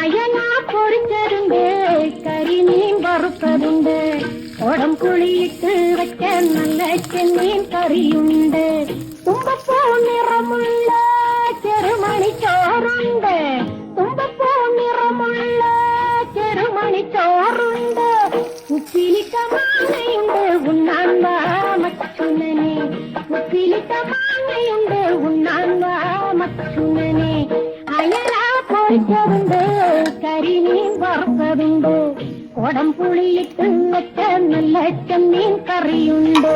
അയലാ പൊരിച്ചതുണ്ട്, കരിമീൻ വറുത്തതുണ്ട്, കുടംപുളിയിട്ട് വെച്ച നല്ല ചെമ്മീൻ കറിയുണ്ട്, തുമ്പപ്പൂ നിറമുള്ള ചെറുമണി ചോറുണ്ട്, തുമ്പപ്പൂ നിറമുള്ള ചെറുമണി ചോറുണ്ട്, ഉപ്പിലിട്ട മാങ്ങയുണ്ട് ഉണ്ണാൻ വാ മച്ചുനനെ, ഉപ്പിലിട്ട മാങ്ങയുണ്ട് ഉണ്ണാൻ വാ മച്ചുനനെ. അയലാ പൊരിച്ചതുണ്ട്, കരിമീൻ വറുത്തതുണ്ട്, കുടംപുളിയിട്ട് വെച്ച നല്ല ചെമ്മീൻ കറിയുണ്ട്.